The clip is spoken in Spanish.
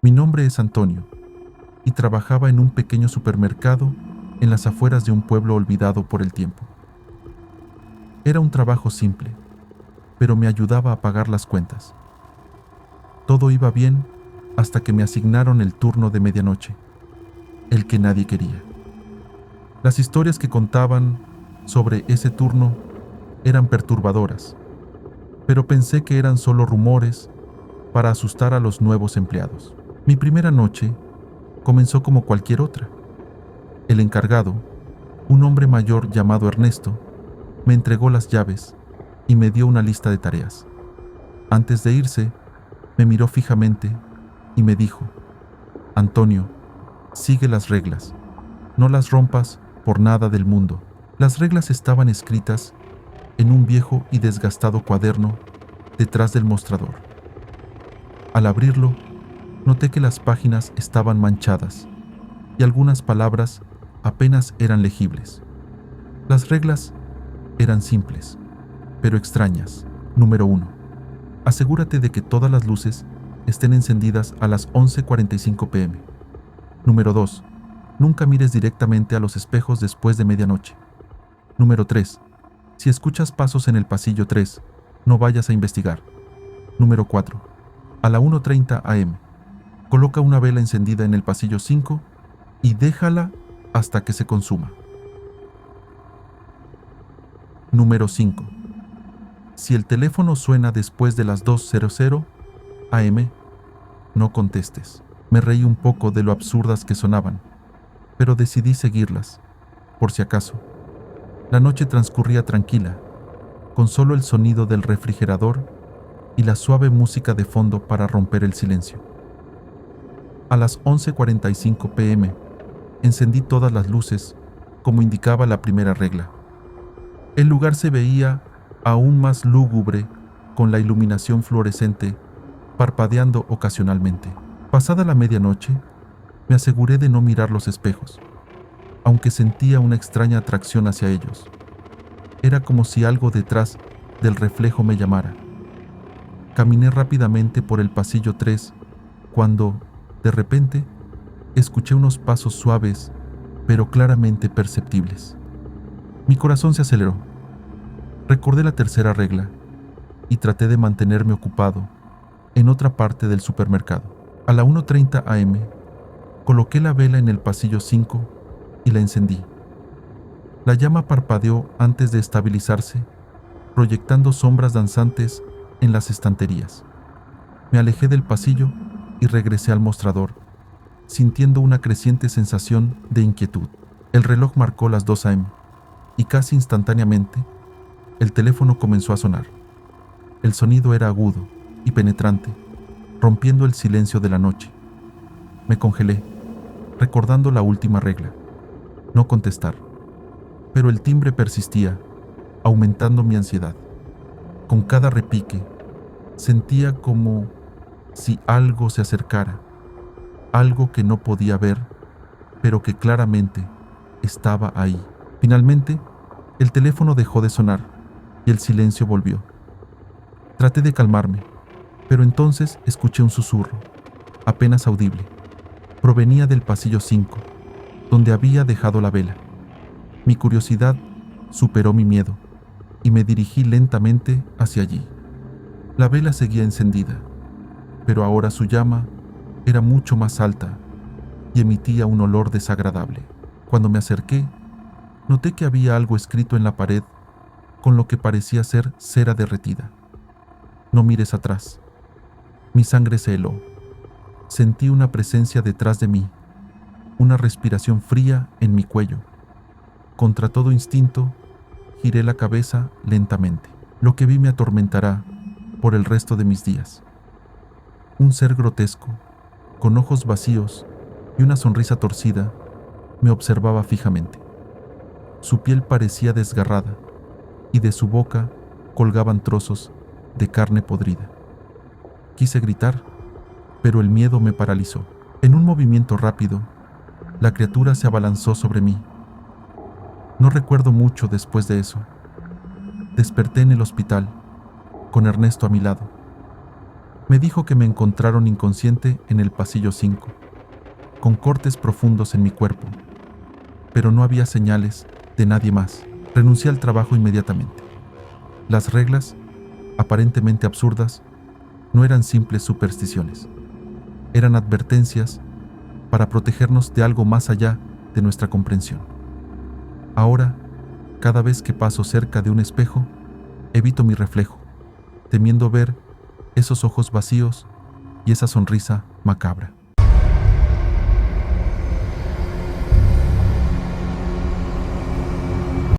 Mi nombre es Antonio y trabajaba en un pequeño supermercado en las afueras de un pueblo olvidado por el tiempo. Era un trabajo simple, pero me ayudaba a pagar las cuentas. Todo iba bien hasta que me asignaron el turno de medianoche, el que nadie quería. Las historias que contaban sobre ese turno eran perturbadoras, pero pensé que eran solo rumores para asustar a los nuevos empleados. Mi primera noche comenzó como cualquier otra. El encargado, un hombre mayor llamado Ernesto, me entregó las llaves y me dio una lista de tareas. Antes de irse, me miró fijamente y me dijo: Antonio, sigue las reglas, no las rompas por nada del mundo. Las reglas estaban escritas en un viejo y desgastado cuaderno detrás del mostrador. Al abrirlo, noté que las páginas estaban manchadas y algunas palabras apenas eran legibles. Las reglas eran simples, pero extrañas. Número 1. Asegúrate de que todas las luces estén encendidas a las 11:45 p.m. Número 2. Nunca mires directamente a los espejos después de medianoche. Número 3. Si escuchas pasos en el pasillo 3, no vayas a investigar. Número 4. A la 1:30 a.m., coloca una vela encendida en el pasillo 5 y déjala hasta que se consuma. Número 5. Si el teléfono suena después de las 2:00 a.m., no contestes. Me reí un poco de lo absurdas que sonaban, pero decidí seguirlas, por si acaso. La noche transcurría tranquila, con solo el sonido del refrigerador y la suave música de fondo para romper el silencio. A las 11:45 p.m. encendí todas las luces, como indicaba la primera regla. El lugar se veía aún más lúgubre con la iluminación fluorescente parpadeando ocasionalmente. Pasada la medianoche, me aseguré de no mirar los espejos, aunque sentía una extraña atracción hacia ellos. Era como si algo detrás del reflejo me llamara. Caminé rápidamente por el pasillo 3 cuando, de repente, escuché unos pasos suaves, pero claramente perceptibles. Mi corazón se aceleró. Recordé la tercera regla y traté de mantenerme ocupado en otra parte del supermercado. A la 1:30 a.m., coloqué la vela en el pasillo 5 y la encendí. La llama parpadeó antes de estabilizarse, proyectando sombras danzantes en las estanterías. Me alejé del pasillo y regresé al mostrador, sintiendo una creciente sensación de inquietud. El reloj marcó las 2 a.m. y casi instantáneamente el teléfono comenzó a sonar. El sonido era agudo y penetrante, rompiendo el silencio de la noche. Me congelé, recordando la última regla: no contestar. Pero el timbre persistía, aumentando mi ansiedad. Con cada repique, sentía como si algo se acercara, algo que no podía ver, pero que claramente estaba ahí. Finalmente, el teléfono dejó de sonar y el silencio volvió. Traté de calmarme, pero entonces escuché un susurro, apenas audible. Provenía del pasillo 5, donde había dejado la vela. Mi curiosidad superó mi miedo y me dirigí lentamente hacia allí. La vela seguía encendida, pero ahora su llama era mucho más alta y emitía un olor desagradable. Cuando me acerqué, noté que había algo escrito en la pared con lo que parecía ser cera derretida. No mires atrás. Mi sangre se heló. Sentí una presencia detrás de mí, una respiración fría en mi cuello. Contra todo instinto, giré la cabeza lentamente. Lo que vi me atormentará por el resto de mis días. Un ser grotesco, con ojos vacíos y una sonrisa torcida, me observaba fijamente. Su piel parecía desgarrada y de su boca colgaban trozos de carne podrida. Quise gritar, pero el miedo me paralizó. En un movimiento rápido, la criatura se abalanzó sobre mí. No recuerdo mucho después de eso. Desperté en el hospital, con Ernesto a mi lado. Me dijo que me encontraron inconsciente en el pasillo 5, con cortes profundos en mi cuerpo, pero no había señales de nadie más. Renuncié al trabajo inmediatamente. Las reglas, aparentemente absurdas, no eran simples supersticiones. Eran advertencias para protegernos de algo más allá de nuestra comprensión. Ahora, cada vez que paso cerca de un espejo, evito mi reflejo, temiendo ver esos ojos vacíos y esa sonrisa macabra.